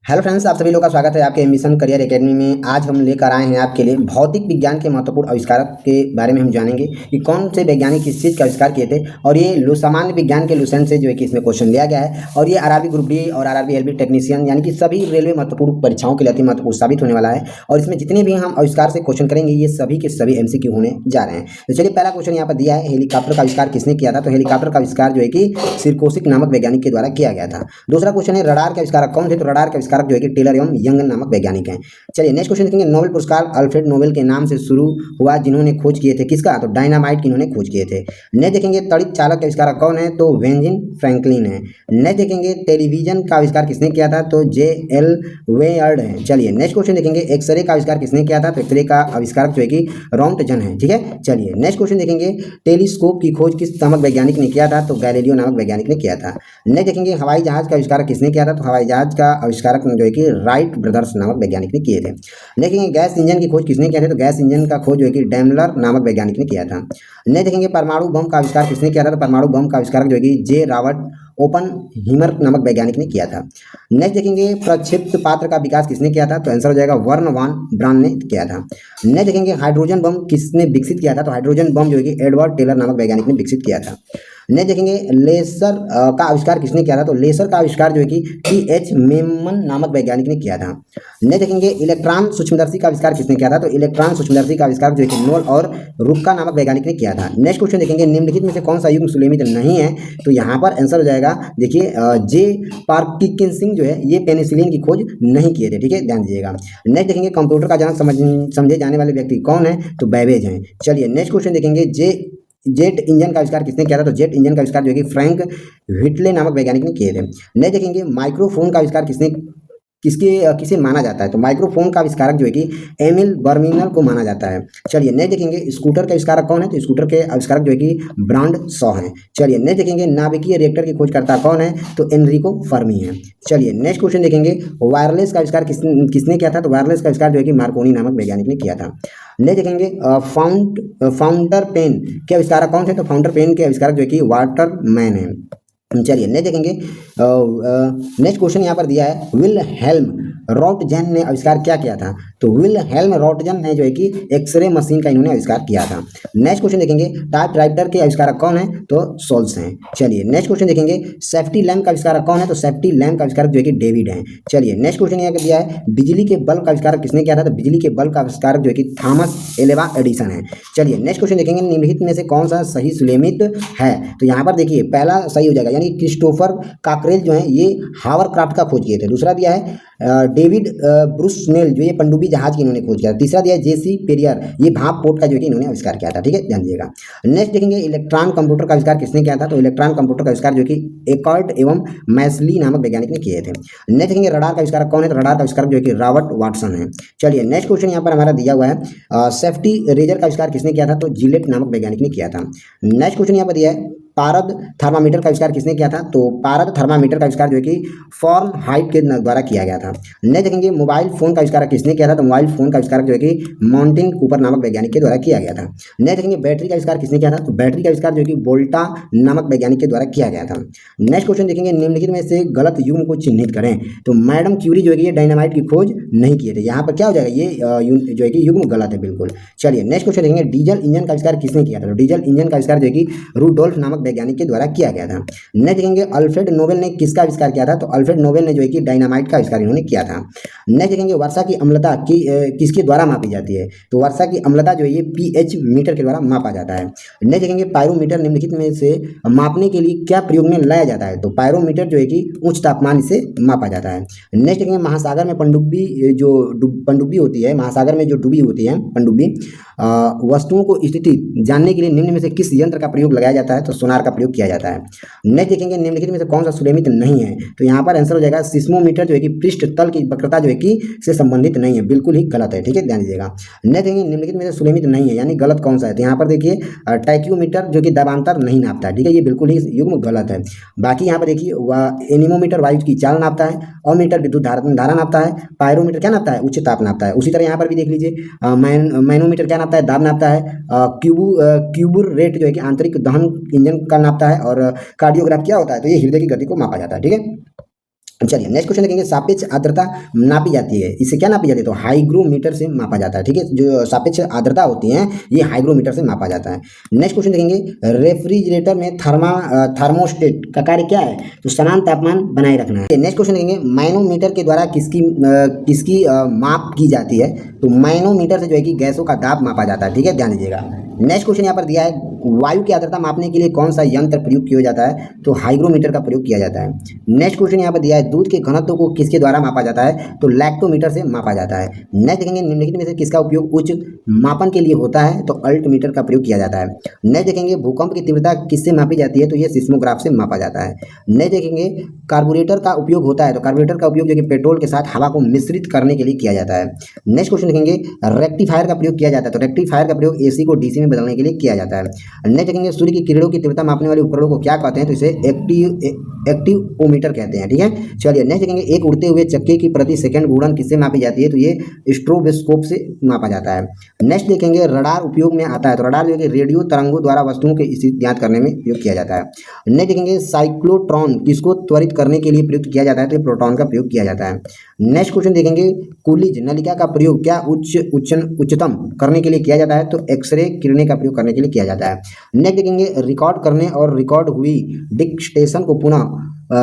Hello friends, आप सभी लोग का स्वागत है आपके एम्बिशन करियर एकेडमी में। आज हम लेकर आए हैं आपके लिए भौतिक विज्ञान के महत्वपूर्ण आविष्कारक के बारे में हम जानेंगे कि कौन से वैज्ञानिक किस चीज़ का आविष्कार किए थे। और ये सामान्य विज्ञान के लुसेंट से जो है कि इसमें क्वेश्चन लिया गया है। और ये आरआरबी ग्रुप डी और आरआरबी एलबी टेक्नीशियन यानी कि सभी रेलवे महत्वपूर्ण परीक्षाओं के लिए अति महत्वपूर्ण साबित होने वाला है। और इसमें जितने भी हम आविष्कार से क्वेश्चन करेंगे ये सभी के सभी एमसीक्यू होने जा रहे हैं। तो चलिए, पहला क्वेश्चन यहाँ पर दिया है, हेलीकॉप्टर का आविष्कार किसने किया था। तो हेलीकॉप्टर का आविष्कार जो है कि सिरकोसिक नामक वैज्ञानिक के द्वारा किया गया था। दूसरा क्वेश्चन है, रडार के आविष्कारक कौन थे। तो रडार के आविष्कारक जो है कि टेलर एवं यंग नामक वैज्ञानिक हैं। चलिए नेक्स्ट क्वेश्चन देखेंगे, नोबेल पुरस्कार अल्फ्रेड नोबेल के नाम से शुरू हुआ जिन्होंने खोज किए थे किसका। तो डायनामाइट की इन्होंने खोज किए थे। नेक्स्ट देखेंगे, तड़ित चालक का आविष्कारक कौन है। तो बेंजामिन फ्रैंकलिन है। नेक्स्ट देखेंगे, टेलीविजन का आविष्कार किसने किया था। तो जे.एल. वेयर्ड है। चलिए नेक्स्ट क्वेश्चन देखेंगे, एक्सरे का आविष्कार किसने किया था। तो एक्सरे का आविष्कारक जो है कि रॉन्टजन है। ठीक है, चलिए नेक्स्ट क्वेश्चन देखेंगे, टेलीस्कोप की खोज किस नामक वैज्ञानिक ने किया था। तो गैलीलियो नामक वैज्ञानिक ने किया था। नेक्स्ट देखेंगे, हवाई जहाज का आविष्कारक किसने किया था। तो हवाई जहाज का आविष्कारक जो है कि राइट ब्रदर्स नामक वैज्ञानिक ने किए थे। देखेंगे, गैस इंजन की खोज किसने किया था। तो गैस इंजन का खोज जो है कि डैमलर नामक वैज्ञानिक ने किया था। नेक्स्ट देखेंगे, परमाणु बम का आविष्कार किसने किया था। तो परमाणु बम का आविष्कारक जो है कि जे. रॉबर्ट ओपनहीमर नामक वैज्ञानिक ने किया था। नेक्स्ट देखेंगे, प्रक्षिप्त पात्र का विकास किसने किया था। तो आंसर हो जाएगा वर्न वान ब्राउन ने किया था। नेक्स्ट देखेंगे, हाइड्रोजन बम किसने विकसित किया था। तो हाइड्रोजन बम जो है कि एडवर्ड टेलर नामक वैज्ञानिक ने विकसित किया था। नेक्स्ट देखेंगे, लेसर का आविष्कार किसने किया था। तो लेसर का आविष्कार जो है कि टी.एच. मेमन नामक वैज्ञानिक ने किया था। नेक्स्ट देखेंगे, इलेक्ट्रॉन सूक्ष्मदर्शी का आविष्कार किसने किया था। तो इलेक्ट्रॉन सूक्ष्मदर्शी का आविष्कार जो है कि नोल और रुक्का नामक वैज्ञानिक ने किया था। नेक्स्ट क्वेश्चन देखेंगे, निम्नलिखित में से कौन सा युग्म सुलेमित नहीं है। तो यहाँ पर आंसर हो जाएगा, देखिए जे. पार्किंसन जो है ये पेनिसिलिन की खोज नहीं किए थे। ठीक है, ध्यान दीजिएगा। नेक्स्ट देखेंगे, कंप्यूटर का जनक समझे जाने वाले व्यक्ति कौन है। तो बैबेज हैं। चलिए नेक्स्ट क्वेश्चन देखेंगे, जेट इंजन का आविष्कार किसने किया था। तो जेट इंजन का आविष्कार जो है कि फ्रैंक व्हिटले नामक वैज्ञानिक ने किए थे। नेक्स्ट देखेंगे, माइक्रोफोन का आविष्कार किसे माना जाता है। तो माइक्रोफोन का आविष्कारक जो है कि एमिल बर्मिनल को माना जाता है। चलिए नेक्स्ट देखेंगे, स्कूटर के आविष्कारक कौन है। तो स्कूटर के आविष्कारक जो है कि ब्रांड शॉ है। चलिए नेक्स्ट देखेंगे, नाभिकीय रिएक्टर की खोजकर्ता कौन है। तो एनरिको फर्मी है। चलिए नेक्स्ट क्वेश्चन देखेंगे, वायरलेस का आविष्कार किसने किया था। तो वायरलेस का आविष्कार जो है कि मार्कोनी नामक वैज्ञानिक ने किया था। नेक्स्ट देखेंगे, फाउंडर पेन के आविष्कारक कौन थे। तो फाउंडर पेन के आविष्कारक जो है कि वाल्टर मैन है। चलिए नेक्स्ट देखेंगे, नेक्स्ट क्वेश्चन यहाँ पर दिया है, विलहेल्म रॉन्टजन ने आविष्कार क्या किया था। तो विलहेल्म रॉन्टजन ने जो है कि एक्सरे मशीन का इन्होंने आविष्कार किया था। नेक्स्ट क्वेश्चन देखेंगे, टाइपराइटर के आविष्कारक कौन है। तो सोल्स हैं। चलिए नेक्स्ट क्वेश्चन देखेंगे, सेफ्टी लैम्प का आविष्कारक कौन है। तो सेफ्टी लैम्प का आविष्कारक जो है कि डेविड है। चलिए नेक्स्ट क्वेश्चन यहाँ दिया है, बिजली के बल्ब का आविष्कारक किसने किया था। तो बिजली के बल्ब का आविष्कारक जो है कि थॉमस एल्वा एडिसन है। चलिए नेक्स्ट क्वेश्चन देखेंगे, निम्नलिखित में से कौन सा सही सुलेमित है। तो यहाँ पर देखिए पहला सही हो जाएगा, यानी क्रिस्टोफर काकरेल जो है ये हावरक्राफ्ट का खोज किए थे। दूसरा दिया है डेविड ब्रूसनेल जो ये पनडुब्बी जहाज की इन्होंने खोज किया। तीसरा दिया है जेसी पेरियर, ये भाप पोर्ट का जो है कि इन्होंने आविष्कार किया था। ठीक है, ध्यान दीजिएगा। नेक्स्ट देखेंगे, इलेक्ट्रॉन कंप्यूटर का आविष्कार किसने किया था। तो इलेक्ट्रॉन कंप्यूटर का आविष्कार जो कि एकॉर्ड एवं मैस्ली नामक वैज्ञानिक ने किए थे। नेक्स्ट देखेंगे, रडार का आविष्कार कौन है। तो रडार का आविष्कार जो है कि रॉबर्ट वाटसन है। चलिए नेक्स्ट क्वेश्चन यहाँ पर हमारा दिया हुआ है, सेफ्टी रेजर का आविष्कार किसने किया था। तो जिलेट नामक वैज्ञानिक ने किया था। नेक्स्ट क्वेश्चन यहाँ पर दिया है, पारद थर्मामीटर का आविष्कार किसने किया था। तो पारद थर्मामीटर का आविष्कार जो है कि फॉर्म हाइट के द्वारा किया गया था। नेक्स्ट देखेंगे, मोबाइल फोन का आविष्कार किसने किया था। तो मोबाइल फोन का आविष्कार जो है कि मार्टिन कूपर नामक वैज्ञानिक के द्वारा किया गया था। नेक्स्ट देखेंगे, बैटरी का आविष्कार किसने किया था। तो बैटरी का आविष्कार जो है कि वोल्टा नामक वैज्ञानिक के द्वारा किया गया था। नेक्स्ट क्वेश्चन देखेंगे, निम्नलिखित में से गलत युग्म को चिन्हित करें। तो मैडम क्यूरी जो है कि ये डायनामाइट की खोज नहीं किए थे। यहाँ पर क्या हो जाएगा, ये जो है कि युग्म गलत है बिल्कुल। चलिए नेक्स्ट क्वेश्चन देखेंगे, डीजल इंजन का आविष्कार किसने किया था। तो डीजल इंजन का आविष्कार जो है कि रूडोल्फ नामक वैज्ञानिक के द्वारा किया गया था। नेक्स्ट देखेंगे, अल्फ्रेड नोबेल ने किसका आविष्कार किया था। तो अल्फ्रेड नोबेल ने जो है कि डायनामाइट का आविष्कार इन्होंने किया था। नेक्स्ट देखेंगे, वर्षा की अम्लता किसके द्वारा मापी जाती है। तो वर्षा की अम्लता जो है ये pH मीटर के द्वारा मापा जाता है। नेक्स्ट देखेंगे, पायरोमीटर निम्नलिखित में से मापने के लिए क्या प्रयोग में लाया जाता है। तो पायरोमीटर जो है कि उच्च तापमान से मापा जाता है। नेक्स्ट देखेंगे, महासागर में पनडुब्बी होती है, महासागर में जो डूबी होती है पनडुब्बी, वस्तुओं को स्थिति जानने के लिए निम्न में से किस यंत्र का प्रयोग लगाया जाता है। तो सोनार का प्रयोग किया जाता है। नेक्स्ट देखेंगे, निम्नलिखित में से कौन सा सुलेमित नहीं है। तो यहाँ पर आंसर हो जाएगा, सिस्मोमीटर जो है कि पृष्ठ तल की वक्रता जो है कि से संबंधित नहीं है, बिल्कुल ही गलत है। ठीक है, ध्यान दीजिएगा। नेक्स्ट देखेंगे, निम्नलिखित में से सुलेमित नहीं है, यानी गलत कौन सा है। तो यहाँ पर देखिए टैक्योमीटर जो कि दबांतर नहीं नापता है। ठीक है, ये बिल्कुल ही युग्म गलत है। बाकी यहाँ पर देखिए एनीमोमीटर वायु की चाल नापता है, अमीटर विद्युत धारा नापता है, पायरोमीटर क्या नापता है, उच्च ताप नापता है। उसी तरह यहाँ पर भी देख लीजिए, मैनोमीटर क्या नापता है, दाब नापता है, क्यूबुर रेट जो है कि आंतरिक दहन इंजन का नापता है, और कार्डियोग्राफ क्या होता है, तो ये हृदय की गति को मापा जाता है। ठीक है, चलिए नेक्स्ट क्वेश्चन देखेंगे, सापेक्ष आर्द्रता नापी जाती है, इससे क्या नापी जाती है? तो हाइग्रोमीटर से मापा जाता है। ठीक है, जो सापेक्ष आर्द्रता होती है ये हाइग्रोमीटर से मापा जाता है। नेक्स्ट क्वेश्चन देखेंगे, रेफ्रिजरेटर में थर्मोस्टेट का कार्य क्या है? तो समान तापमान बनाए रखना है। नेक्स्ट क्वेश्चन देखेंगे, मैनोमीटर के द्वारा किसकी माप की जाती है? तो मैनोमीटर से जो है कि गैसों का दाब मापा जाता है। ठीक है, ध्यान दीजिएगा। नेक्स्ट क्वेश्चन यहाँ पर दिया है, वायु की आर्द्रता मापने के लिए कौन सा यंत्र प्रयोग किया जाता है? तो हाइग्रोमीटर का प्रयोग किया जाता है। नेक्स्ट क्वेश्चन यहाँ पर दिया है, दूध के घनत्व को किसके द्वारा मापा जाता है? तो लैक्टोमीटर से मापा जाता है। नेक्स्ट देखेंगे, निम्नलिखित में से किसका उपयोग उच्च मापन के लिए होता है? तो अल्टमीटर का प्रयोग किया जाता है। नेक्स्ट देखेंगे, भूकंप की तीव्रता किससे मापी जाती है? तो ये सिस्मोग्राफ से मापा जाता है। नेक्स्ट देखेंगे, कार्बोरेटर का उपयोग होता है, तो कार्बोरेटर का उपयोग जो कि पेट्रोल के साथ हवा को मिश्रित करने के लिए किया जाता है। नेक्स्ट क्वेश्चन देखेंगे, रेक्टिफायर का प्रयोग किया जाता है, तो रेक्टिफायर का प्रयोग एसी को डीसी में बदलने के लिए किया जाता है। नेक्स्ट देखेंगे, सूर्य की किरणों की तीव्रता मापने वाले उपकरणों को क्या कहते हैं? तो इसे एक्टिवोमीटर कहते हैं। ठीक है, चलिए नेक्स्ट देखेंगे, एक उड़ते हुए चक्के की प्रति सेकंड घूर्णन किससे मापी जाती है? तो ये स्ट्रोबोस्कोप से मापा जाता है। नेक्स्ट देखेंगे, रडार उपयोग में आता है, तो रडार जो है रेडियो तरंगों द्वारा वस्तुओं के स्थिति ज्ञात करने में उपयोग किया जाता है। नेक्स्ट देखेंगे, साइक्लोट्रॉन किसको त्वरित करने के लिए प्रयुक्त किया जाता है? तो प्रोटॉन का प्रयोग किया जाता है। नेक्स्ट क्वेश्चन देखेंगे, कुलिज नलिका का प्रयोग क्या उच्चतम करने के लिए किया जाता है? तो एक्सरे किरणें का प्रयोग करने के लिए किया जाता है। नेक्स्ट देखेंगे, रिकॉर्ड करने और रिकॉर्ड हुई डिक्टेशन को पुनः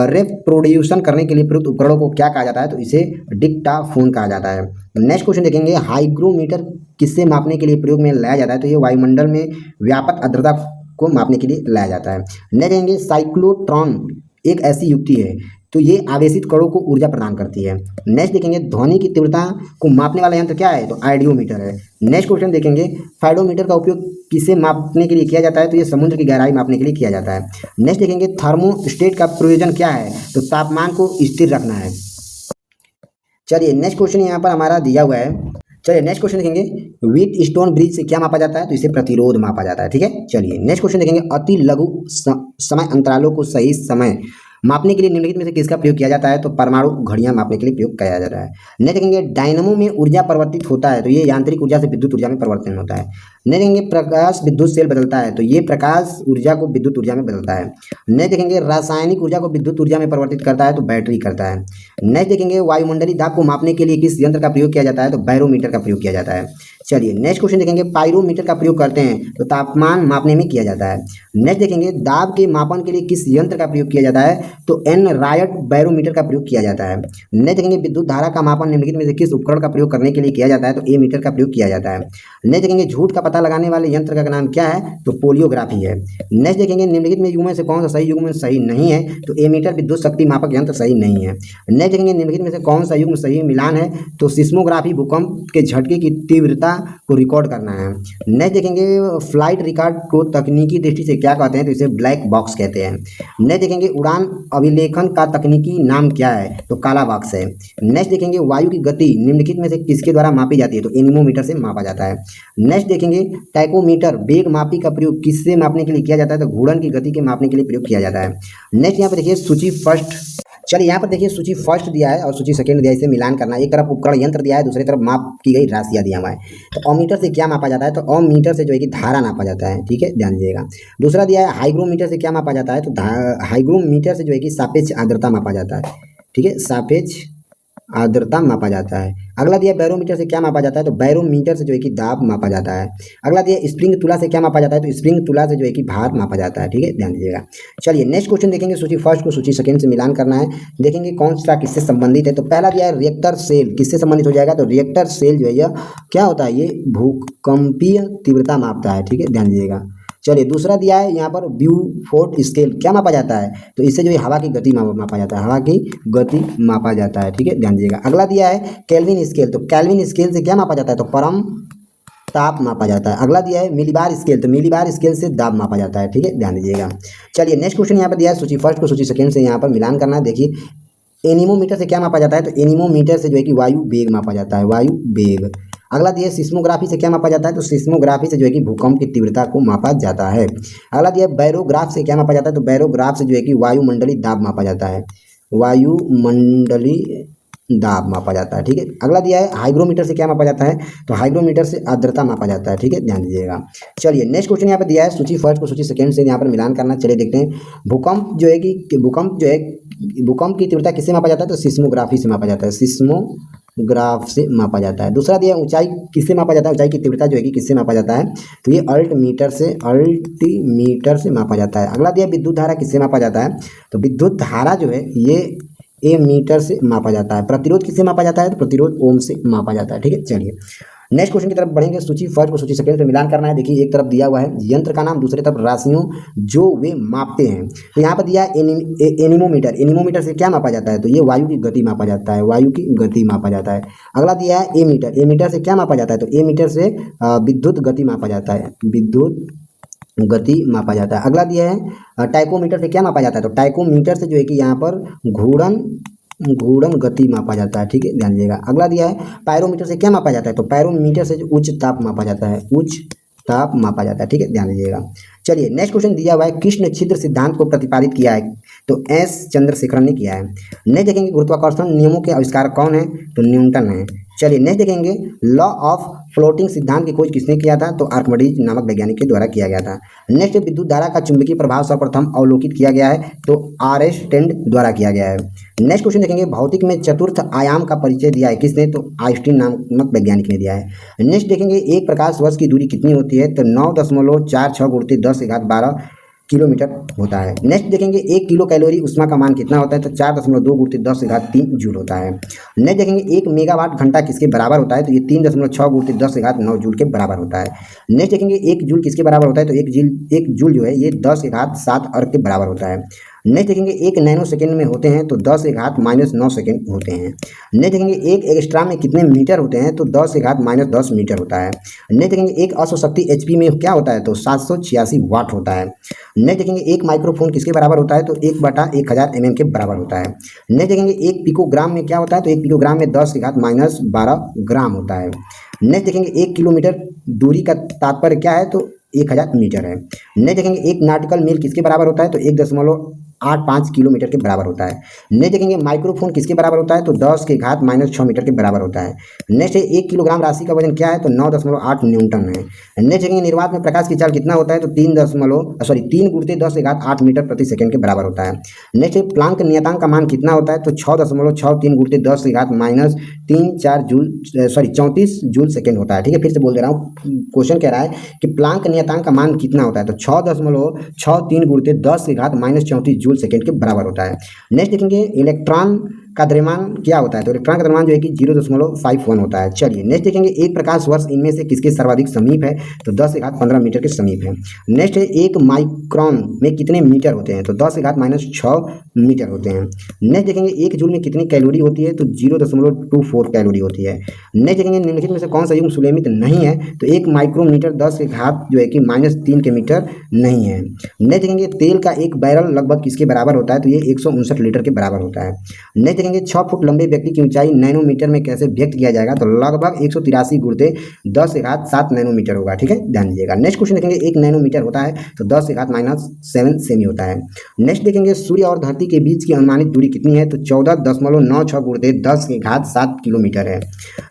रिप्रोड्यूशन करने के लिए प्रयुक्त उपकरणों को क्या कहा जाता है? तो इसे डिक्टाफोन कहा जाता है। नेक्स्ट क्वेश्चन देखेंगे, हाइग्रोमीटर किससे मापने के लिए प्रयोग में लाया जाता है? तो ये वायुमंडल में व्यापक आर्द्रता को मापने के लिए लाया जाता है। नेक्स्ट देखेंगे, साइक्लोट्रॉन एक ऐसी युक्ति है, तो ये आवेशित कणों को ऊर्जा प्रदान करती है। नेक्स्ट देखेंगे, ध्वनि की तीव्रता को मापने वाला यंत्र क्या है? तो आइडियोमीटर है। नेक्स्ट क्वेश्चन देखेंगे, फाइडोमीटर का उपयोग किसे मापने के लिए किया जाता है? तो ये समुद्र की गहराई मापने के लिए किया जाता है। नेक्स्ट देखेंगे, थर्मोस्टेट का प्रयोजन क्या है? तो तापमान को स्थिर रखना है। चलिए नेक्स्ट क्वेश्चन यहाँ पर हमारा दिया हुआ है। चलिए नेक्स्ट क्वेश्चन देखेंगे, व्हीट स्टोन ब्रिज से क्या मापा जाता है? तो इसे प्रतिरोध मापा जाता है। ठीक है, चलिए नेक्स्ट क्वेश्चन देखेंगे, अति लघु समय अंतरालों को सही समय मापने के लिए निम्नलिखित में से किसका प्रयोग किया जाता है? तो परमाणु घड़ियां मापने के लिए प्रयोग किया जाता है। नेक्स्ट देखेंगे, डायनमो में ऊर्जा परिवर्तित होता है, तो ये यांत्रिक ऊर्जा से विद्युत ऊर्जा में परिवर्तन होता है। नेक्स्ट देखेंगे, प्रकाश विद्युत सेल बदलता है, तो ये प्रकाश ऊर्जा को विद्युत ऊर्जा में बदलता है। नेक्स्ट देखेंगे, रासायनिक ऊर्जा को विद्युत ऊर्जा में परिवर्तित करता है, तो बैटरी करता है। नेक्स्ट देखेंगे, वायुमंडलीय दाब को मापने के लिए किस यंत्र का प्रयोग किया जाता है? तो बैरोमीटर का प्रयोग किया जाता है। चलिए नेक्स्ट क्वेश्चन देखेंगे, पायरोमीटर का प्रयोग करते हैं, तो तापमान मापने में किया जाता है। नेक्स्ट देखेंगे, दाब के मापन के लिए किस यंत्र का प्रयोग किया जाता है? तो एन रायट बैरोमीटर का प्रयोग किया जाता है। नेक्स्ट देखेंगे, विद्युत धारा का मापन निम्नलिखित में से किस उपकरण का प्रयोग करने के लिए किया जाता है? तो ए मीटर का प्रयोग किया जाता है। नेक्स्ट देखेंगे, झूठ का पता लगाने वाले यंत्र का नाम क्या है? तो पोलियोग्राफी है। नेक्स्ट देखेंगे, निम्नलिखित में युग्म में से कौन सा सही युग्म सही नहीं है? तो एमीटर विद्युत शक्ति मापक यंत्र सही नहीं है। नेक्स्ट देखेंगे, निम्नलिखित में से कौन सा युग्म सही मिलान है? तो सिस्मोग्राफी भूकंप के झटके की तीव्रता को रिकॉर्ड करना है। नेक्स्ट देखेंगे, फ्लाइट रिकॉर्ड को तकनीकी दृष्टि से क्या कहते हैं? तो इसे ब्लैक बॉक्स कहते हैं। नेक्स्ट देखेंगे, उड़ान अभिलेखन का तकनीकी नाम क्या है? तो काला बॉक्स है। नेक्स्ट देखेंगे, वायु की गति निम्नलिखित में से किसके द्वारा मापी जाती है? तो एनीमोमीटर से मापा जाता है। नेक्स्ट देखेंगे, टैकोमीटर वेग मापी का प्रयोग किससे मापने के लिए किया जाता है? तो घूर्णन की गति के मापने के लिए प्रयोग किया जाता है। नेक्स्ट यहाँ पर देखिए सूची फर्स्ट, चलिए यहाँ पर देखिए सूची फर्स्ट दिया है और सूची सेकंड दिया है, इसे मिलान करना है। एक तरफ उपकरण यंत्र दिया है, दूसरी तरफ माप की गई राशियाँ दिया हुआ है। तो अमीटर से क्या मापा जाता है? तो अमीटर से जो है कि धारा नापा जाता है। ठीक है, ध्यान दीजिएगा। दूसरा दिया है, हाइग्रोमीटर से क्या मापा जाता है? तो हाइग्रोमीटर से जो है कि सापेक्ष आर्द्रता मापा जाता है। ठीक है, सापेक्ष आर्द्रता मापा जाता है। अगला दिया बैरोमीटर से क्या मापा जाता है? तो बैरोमीटर से जो है कि दाब मापा जाता है। अगला दिया स्प्रिंग तुला से क्या मापा जाता है? तो स्प्रिंग तुला से जो है कि भार मापा जाता है। ठीक है, ध्यान दीजिएगा। चलिए नेक्स्ट क्वेश्चन देखेंगे, सूची फर्स्ट को सूची सेकंड से मिलान करना है। देखेंगे कौन सा किससे संबंधित है। तो पहला दिया है रिएक्टर सेल, किससे संबंधित हो जाएगा? तो रिएक्टर सेल जो है यह क्या होता है? ये भूकंपीय तीव्रता मापता है। ठीक है, ध्यान दीजिएगा। चलिए दूसरा दिया है यहाँ पर ब्यूफोर्ड स्केल, क्या मापा जाता है? तो इससे जो है हवा की गति मापा जाता है, हवा की गति मापा जाता है। ठीक है, ध्यान दीजिएगा। अगला दिया है केल्विन स्केल, तो केल्विन स्केल से क्या मापा जाता है? तो परम ताप मापा जाता है। अगला दिया है मिलीबार स्केल, तो मिलीबार स्केल से दाब मापा जाता है। ठीक है, ध्यान दीजिएगा। चलिए नेक्स्ट क्वेश्चन यहाँ पर दिया है, सूची फर्स्ट को सूची सेकंड से यहाँ पर मिलान करना है। देखिए एनीमोमीटर से क्या मापा जाता है? तो एनीमोमीटर से जो है कि वायु वेग मापा जाता है, वायु वेग। अगला दिया सिस्मोग्राफी से क्या मापा जाता है? तो सिस्मोग्राफी से जो है कि भूकंप की तीव्रता को मापा जाता है। अगला दिया बैरोग्राफ से क्या मापा जाता है? तो बैरोग्राफ से जो है कि वायुमंडलीय दाब मापा जाता है, वायुमंडलीय दाब मापा जाता है। ठीक है, अगला दिया है हाइग्रोमीटर से क्या मापा जाता है, तो हाइग्रोमीटर से आर्द्रता मापा जाता है। ठीक है, ध्यान दीजिएगा। चलिए नेक्स्ट क्वेश्चन यहाँ पे दिया है, सूची फर्स्ट को सूची सेकंड से यहाँ पर मिलान करना। चलिए देखते हैं, भूकंप जो है कि भूकंप की तीव्रता किससे मापा जाता है, तो सिस्मोग्राफी से मापा जाता है, सिस्मोग्राफ से मापा जाता है। दूसरा दिया ऊंचाई किससे मापा जाता है, ऊंचाई की तीव्रता जो है कि किससे मापा जाता है, तो ये अल्टीमीटर से मापा जाता है। अगला दिया विद्युत धारा किससे मापा जाता है, तो विद्युत धारा जो है ये मीटर से मापा जाता है। प्रतिरोध किससे मापा जाता है, तो प्रतिरोध ओम से मापा जाता है। ठीक है, चलिए नेक्स्ट क्वेश्चन की तरफ बढ़ेंगे। सूची फर्स्ट को सूची सेकंड से मिलान करना है। देखिए एक तरफ दिया हुआ है यंत्र का नाम, दूसरी तरफ राशियों जो वे मापते हैं। तो यहाँ पर दिया है एनीमोमीटर। एनीमोमीटर से क्या मापा जाता है, तो ये वायु की गति मापा जाता है, वायु की गति मापा जाता है। अगला दिया है एमीटर। एमीटर से क्या मापा जाता है, तो एमीटर से विद्युत गति मापा जाता है, विद्युत गति मापा जाता है। अगला दिया है टाइकोमीटर से क्या मापा जाता है, तो टाइकोमीटर से जो है कि यहाँ पर घूर्णन गति मापा जाता है। ठीक है, ध्यान दीजिएगा। अगला दिया है पायरोमीटर से क्या मापा जाता है, तो पायरोमीटर से जो उच्च ताप मापा जाता है, उच्च ताप मापा जाता है। ठीक है, ध्यान दीजिएगा। चलिए नेक्स्ट क्वेश्चन दिया हुआ है, कृष्ण छिद्र सिद्धांत को प्रतिपादित किया है, तो एस चंद्रशेखरन ने किया है। नेक्स्ट देखेंगे गुरुत्वाकर्षण नियमों के आविष्कार कौन है, तो न्यूटन है। चलिए नेक्स्ट देखेंगे लॉ ऑफ फ्लोटिंग सिद्धांत की खोज किसने किया था, तो आर्किमिडीज नामक वैज्ञानिक के द्वारा किया गया था। नेक्स्ट विद्युत धारा का चुंबकीय प्रभाव सर्वप्रथम अवलोकित किया गया है, तो आर्नस्टाइन द्वारा किया गया है। नेक्स्ट क्वेश्चन देखेंगे भौतिक में चतुर्थ आयाम का परिचय दिया है किसने, तो आइंस्टीन नामक वैज्ञानिक ने दिया है। नेक्स्ट देखेंगे एक प्रकाश वर्ष की दूरी कितनी होती है, तो 9.46 गुणित 10⁻12 किलोमीटर होता है। नेक्स्ट देखेंगे 1 किलो कैलोरी उष्मा का मान कितना होता है, तो 4.2 गुणित 10⁻3 जूल होता है। नेक्स्ट देखेंगे 1 मेगावाट घंटा किसके बराबर होता है, तो ये 3.6 गुणित 10�9 जूल के बराबर होता है। नेक्स्ट देखेंगे 1 जूल किसके बराबर होता है, तो 1 जूल जो है ये 10�7 अर्ग के बराबर होता है। नेक्स्ट देखेंगे 1 नैनो सेकेंड में होते हैं, तो 10⁻⁻9 सेकेंड होते हैं। नेक्स्ट देखेंगे 1 एंगस्ट्रॉम में कितने मीटर होते हैं, तो 10⁻−10 मीटर होता है। नेक्स्ट देखेंगे 1 अश्वशक्ति HP में क्या होता है, तो 786 वाट होता है। नेक्स्ट देखेंगे 1 माइक्रोफोन किसके बराबर होता है, तो 1/1000 mm के बराबर होता है। नेक्स्ट देखेंगे 1 पिकोग्राम में क्या होता है, तो 1 पिकोग्राम में 10⁻12 ग्राम होता है। नेक्स्ट देखेंगे 1 किलोमीटर दूरी का तात्पर्य क्या है, तो 1000 मीटर है। नेक्स्ट देखेंगे 1 नॉटिकल मील किसके बराबर होता है, तो 1.85 किलोमीटर के बराबर होता है। नेक्स्ट देखेंगे माइक्रोफोन किसके बराबर होता है, तो 10⁻6 मीटर के बराबर होता है। नेक्स्ट है 1 किलोग्राम राशि का वजन क्या है, तो 9.8 न्यूटन है। नेक्स्ट देखेंगे निर्वात में प्रकाश की चाल कितना होता है, तो 3 गुणित 10�8 मीटर प्रति सेकंड के बराबर होता है। नेक्स्ट है प्लांक नियतांक का मान कितना होता है, तो 6.63 गुणित 10⁻34 जूल सेकंड होता है। ठीक है, फिर से बोल दे रहा हूँ, क्वेश्चन कह रहा है कि प्लांक नियतांक का मान कितना होता है, तो 6.63 गुणित 10⁻34 जूल सेकंड के बराबर होता है। नेक्स्ट देखेंगे इलेक्ट्रॉन का द्रव्यमान क्या होता है, तो इलेक्ट्रॉन का द्रव्यमान जो है कि 0.51 होता है। चलिए नेक्स्ट देखेंगे 1 प्रकाश वर्ष इनमें से किसके सर्वाधिक समीप है, तो 10⁻15 मीटर के समीप है। नेक्स्ट है 1 माइक्रोन में कितने मीटर होते हैं, तो 10⁻6 मीटर होते हैं। नेक्स्ट देखेंगे 1 जूल में कितनी कैलोरी होती है, तो 0.24 कैलोरी होती है। नेक्स्ट देखेंगे निम्नलिखित में से कौन सा युग्म सुलेमित नहीं है, तो 1 माइक्रोमीटर 10 के घात जो है कि -3 के मीटर नहीं है। नेक्स्ट देखेंगे तेल का 1 बैरल लगभग किसके बराबर होता है, तो ये 159 लीटर के बराबर होता है। नेक्स्ट देखेंगे 6 फुट लंबे व्यक्ति की ऊंचाई नैनोमीटर में कैसे व्यक्त किया जाएगा, तो लगभग 183 गुणित 10⁻7 नैनोमीटर होगा। ठीक है, ध्यान दीजिएगा। नेक्स्ट क्वेश्चन देखेंगे 1 नैनोमीटर होता है, तो 10⁻7 सेमी होता है। नेक्स्ट देखेंगे सूर्य और धरती के बीच की अनुमानित दूरी कितनी है, तो 14.96 गुणित 10⁻7 किलोमीटर है।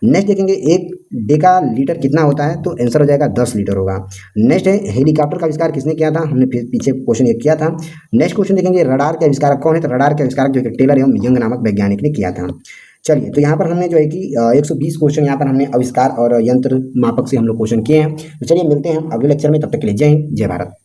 नेक्स्ट देखेंगे 1 डेका लीटर कितना होता है, तो आंसर हो जाएगा 10 लीटर होगा। नेक्स्ट है हेलीकॉप्टर का आविष्कार किसने किया था, हमने पीछे क्वेश्चन ये किया था। नेक्स्ट क्वेश्चन देखेंगे रडार के आविष्कारक कौन है, तो रडार के आविष्कारक जो है टेलर एवं यंग नामक वैज्ञानिक ने किया था। चलिए तो यहाँ पर हमने जो है कि 120 क्वेश्चन यहाँ पर हमने आविष्कार और यंत्र मापक से हम लोग क्वेश्चन किए हैं। तो चलिए मिलते हैं अगले लेक्चर में, तब तक के लिए जय हिंद जय भारत।